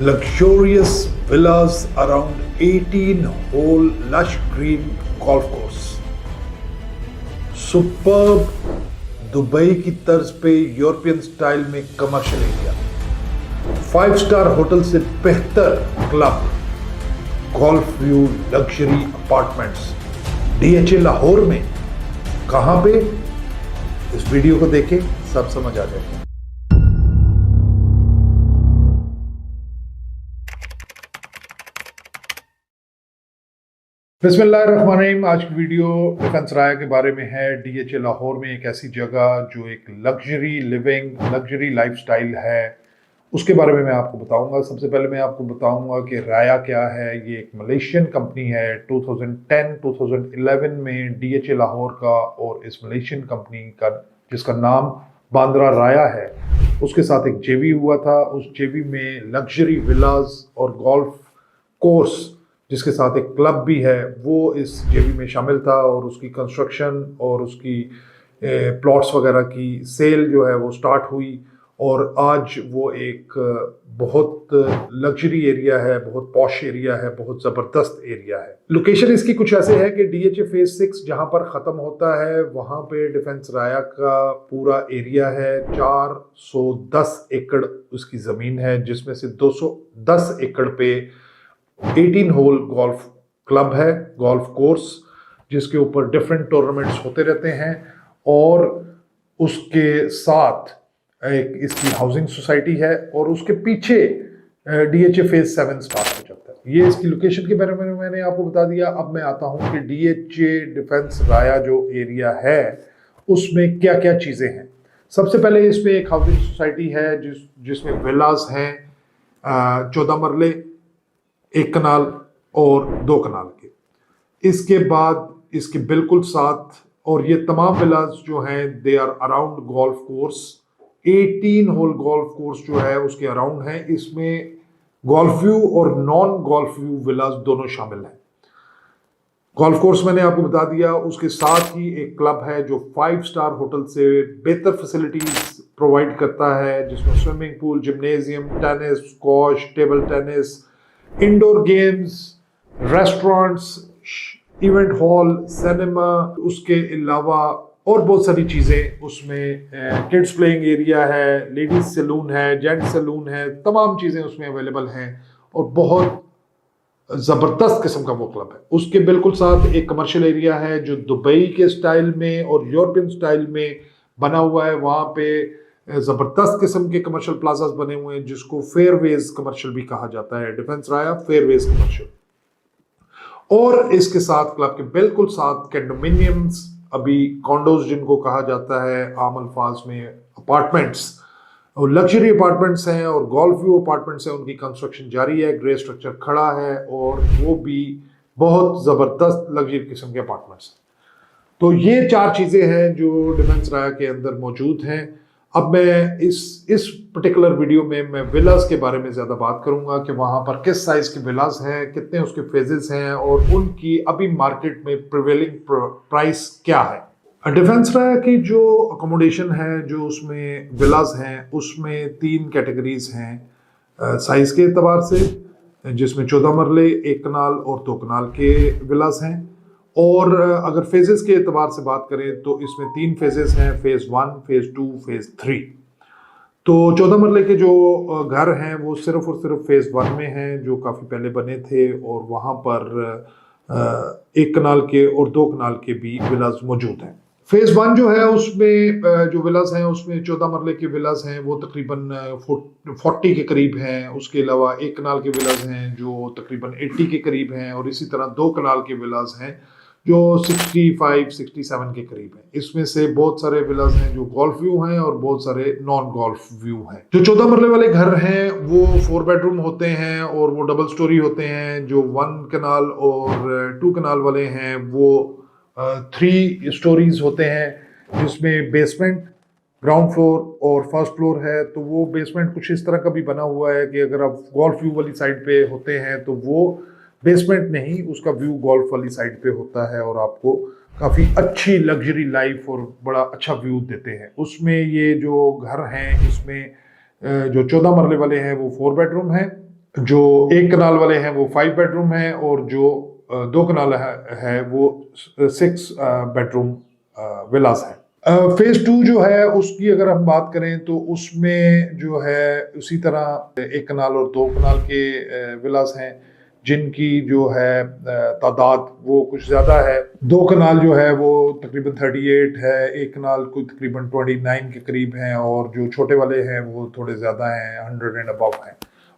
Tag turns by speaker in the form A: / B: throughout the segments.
A: luxurious villas around 18-hole lush green golf course. Superb Dubai की तर्ज पे European style में कमर्शियल एरिया, 5 स्टार होटल से बेहतर club, golf view luxury apartments DHA Lahore में। कहां पे? इस वीडियो को देखें, सब समझ आ जाएगा। बिस्मिल्लाहिर्रहमानिर्रहीम। आज की वीडियो डिफेंस राया के बारे में है। DHA लाहौर में एक ऐसी जगह जो एक लग्जरी लिविंग, लग्जरी लाइफस्टाइल है, उसके बारे में मैं आपको बताऊंगा। सबसे पहले मैं आपको बताऊंगा कि राया क्या है। ये एक मलेशियन कंपनी है। 2010-2011 में DHA लाहौर का और इस मलेशियन कंपनी का, जिसका नाम बांद्रा राया है, उसके साथ एक JV हुआ था। उस JV में लग्जरी विलाज और गोल्फ कोर्स, जिसके साथ एक क्लब भी है, वो इस JV में शामिल था। और उसकी कंस्ट्रक्शन और उसकी प्लॉट्स वगैरह की सेल जो है वो स्टार्ट हुई और आज वो एक बहुत लग्जरी एरिया है, बहुत पॉश एरिया है, बहुत ज़बरदस्त एरिया है। लोकेशन इसकी कुछ ऐसे है कि DHA फेज 6 जहाँ पर ख़त्म होता है, वहाँ पे डिफेंस राया का पूरा एरिया है। 410 एकड़ उसकी ज़मीन है, जिसमें से 210 एकड़ पे 18 होल गोल्फ क्लब है, गोल्फ कोर्स, जिसके ऊपर डिफरेंट टूर्नामेंट्स होते रहते हैं। और उसके साथ एक इसकी हाउसिंग सोसाइटी है और उसके पीछे DHA फेज 7 स्टार्ट हो जाता है। ये इसकी लोकेशन के बारे में मैंने आपको बता दिया। अब मैं आता हूँ कि DHA डिफेंस राया जो एरिया है उसमें क्या क्या चीज़ें हैं। सबसे पहले इसमें एक हाउसिंग सोसाइटी है जिसमें विलास हैं 14 मरले, 1 कनाल और 2 कनाल के। इसके बाद इसके बिल्कुल साथ, और ये तमाम विलास जो हैं they are around golf course. 18 hole golf course जो है उसके अराउंड है। इसमें गोल्फ व्यू और नॉन गोल्फ व्यू विलास दोनों शामिल हैं। गोल्फ कोर्स मैंने आपको बता दिया। उसके साथ ही एक क्लब है जो 5 स्टार होटल से बेहतर फैसिलिटीज प्रोवाइड करता है, जिसमें swimming pool, gymnasium, tennis, squash, table tennis, indoor games, restaurants, event hall, cinema, उसके अलावा और बहुत सारी चीज़ें उसमें। किड्स प्लेइंग एरिया है, लेडीज सैलून है, जेंट्स सैलून है, तमाम चीज़ें उसमें अवेलेबल हैं और बहुत ज़बरदस्त किस्म का वो क्लब है। उसके बिल्कुल साथ एक कमर्शियल एरिया है जो दुबई के स्टाइल में और यूरोपियन स्टाइल में बना हुआ है। वहाँ पे ज़बरदस्त किस्म के कमर्शियल प्लाजाज बने हुए हैं, जिसको फेयरवेज कमर्शियल भी कहा जाता है। डिफेंस राया फेयरवेज कमर्शियल। और इसके साथ क्लब के बिल्कुल साथ कंडोमिनियम्स, अभी कॉन्डोज जिनको कहा जाता है आम अल्फाज में, अपार्टमेंट्स और लग्जरी अपार्टमेंट्स हैं और गोल्फ व्यू अपार्टमेंट्स हैं। उनकी कंस्ट्रक्शन जारी है, ग्रे स्ट्रक्चर खड़ा है और वो भी बहुत ज़बरदस्त लग्जरी किस्म के अपार्टमेंट्स हैं। तो ये 4 चीज़ें हैं जो डिफेंस राया के अंदर मौजूद हैं। अब मैं इस पर्टिकुलर वीडियो में मैं विलास के बारे में ज़्यादा बात करूंगा कि वहाँ पर किस साइज़ के विलास हैं, कितने उसके फेजेस हैं और उनकी अभी मार्केट में प्रिवेलिंग प्राइस क्या है। डिफेंस राया की जो अकोमोडेशन है, जो उसमें विलास हैं, उसमें 3 कैटेगरीज हैं साइज़ के एतबार से, जिसमें 14 मरले, 1 कनाल और 2 कनाल के विलास हैं। और अगर फेजेस के एतबार से बात करें तो इसमें 3 फेजेस हैं, फेज 1, फेज 2, फेज 3। तो 14 मरले के जो घर हैं वो सिर्फ और सिर्फ फेज 1 में हैं, जो काफ़ी पहले बने थे और वहाँ पर 1 कनाल के और 2 कनाल के भी विलास मौजूद हैं। फेज 1 जो है उसमें जो विलास हैं उसमें 14 मरले के विलास हैं वो तकरीबन 40 के करीब हैं। उसके अलावा 1 कनाल के विलास हैं जो तकरीबन 80 के करीब हैं और इसी तरह 2 कनाल के विलास हैं जो 65-67 के करीब हैं। इसमें से बहुत सारे विलास हैं जो गोल्फ व्यू हैं और बहुत सारे नॉन गोल्फ व्यू हैं। जो 14 मरले वाले घर हैं वो 4 बेडरूम होते हैं और वो डबल स्टोरी होते हैं। जो 1 कनाल और 2 कनाल वाले हैं वो 3 स्टोरीज होते हैं, जिसमें बेसमेंट, ग्राउंड फ्लोर और फर्स्ट फ्लोर है। तो वो बेसमेंट कुछ इस तरह का भी बना हुआ है कि अगर आप गोल्फ व्यू वाली साइड पे होते हैं तो वो बेसमेंट नहीं, उसका व्यू गोल्फ वाली साइड पे होता है और आपको काफ़ी अच्छी लग्जरी लाइफ और बड़ा अच्छा व्यू देते हैं। उसमें ये जो घर हैं इसमें जो 14 मरले वाले हैं वो 4 बेडरूम हैं जो 1 कनाल वाले हैं वो 5 बेडरूम हैं, और जो 2 कनाल है वो 6 बेडरूम विलास है। फेज 2 जो है उसकी अगर हम बात करें तो उसमें जो है उसी तरह 1 कनाल और 2 कनाल के विलास हैं, जिनकी जो है तादाद वो कुछ ज़्यादा है। 2 कनाल जो है वो तकरीबन 38 है, 1 कनाल कोई तकरीबन 29 के करीब हैं, और जो छोटे वाले हैं वो थोड़े ज़्यादा हैं, 100 एंड अबव हैं।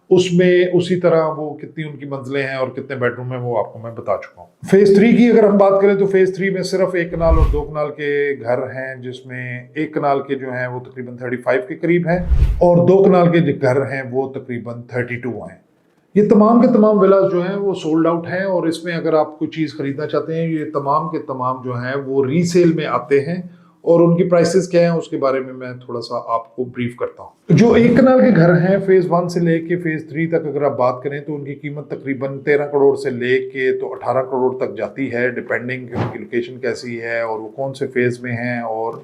A: उसमें उसी तरह वो कितनी उनकी मंजिलें हैं और कितने बेडरूम हैं वो आपको मैं बता चुका हूँ। फेज 3 की अगर हम बात करें तो फेज 3 में सिर्फ 1 कनाल और 2 कनाल के घर हैं, जिसमें 1 कनाल के जो हैं वो तकरीबन 35 के करीब हैं, और 2 कनाल के जो घर हैं वो तकरीबन 32 हैं। ये तमाम के तमाम विलास जो हैं वो सोल्ड आउट हैं, और इसमें अगर आप कोई चीज़ खरीदना चाहते हैं, ये तमाम के तमाम जो हैं वो रीसेल में आते हैं, और उनकी प्राइसेस क्या हैं उसके बारे में मैं थोड़ा सा आपको ब्रीफ करता हूँ। जो 1 कनाल के घर हैं फेज 1 से लेके फेज 3 तक अगर आप बात करें तो उनकी कीमत तकरीबन 13 करोड़ से लेके तो 18 करोड़ तक जाती है, डिपेंडिंग उनकी लोकेशन कैसी है और वो कौन से फेज में हैं, और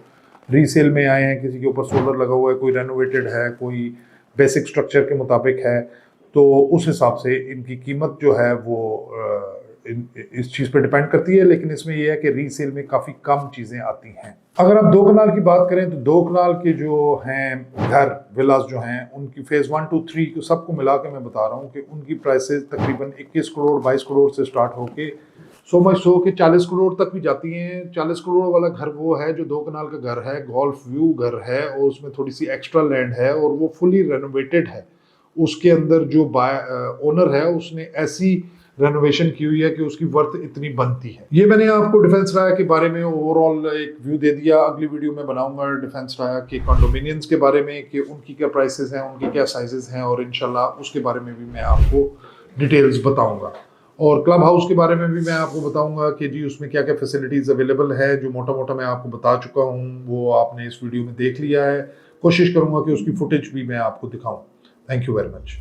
A: रीसेल में आए हैं, किसी के ऊपर सोलर लगा हुआ है, कोई रेनोवेटेड है, कोई बेसिक स्ट्रक्चर के मुताबिक है, तो उस हिसाब से इनकी कीमत जो है वो इस चीज़ पे डिपेंड करती है। लेकिन इसमें यह है कि रीसेल में काफ़ी कम चीज़ें आती हैं। अगर आप 2 कनाल की बात करें तो 2 कनाल के जो हैं घर विलास जो हैं उनकी फेज 1 2 3 को सबको मिला के मैं बता रहा हूँ कि उनकी प्राइसेस तकरीबन 21 करोड़ 22 करोड़ से स्टार्ट होके सो मच सो के 40 करोड़ तक भी जाती हैं। 40 करोड़ वाला घर वो है जो 2 कनाल का घर है, गोल्फ व्यू घर है, और उसमें थोड़ी सी एक्स्ट्रा लैंड है, और वो फुली रेनोवेटेड है। उसके अंदर जो ओनर है उसने ऐसी रेनोवेशन की हुई है कि उसकी वर्थ इतनी बनती है। ये मैंने आपको डिफेंस राया के बारे में ओवरऑल एक व्यू दे दिया। अगली वीडियो में बनाऊंगा डिफेंस राया के कंडोमिनियंस के बारे में कि उनकी क्या प्राइसेस हैं, उनकी क्या साइजेस हैं, और इंशाल्लाह उसके बारे में भी मैं आपको डिटेल्स बताऊंगा। और क्लब हाउस के बारे में भी मैं आपको बताऊंगा कि जी उसमें क्या क्या फैसिलिटीज़ अवेलेबल है। जो मोटा मोटा मैं आपको बता चुका हूँ वो आपने इस वीडियो में देख लिया है। कोशिश करूंगा कि उसकी फुटेज भी मैं आपको दिखाऊँ। Thank you very much.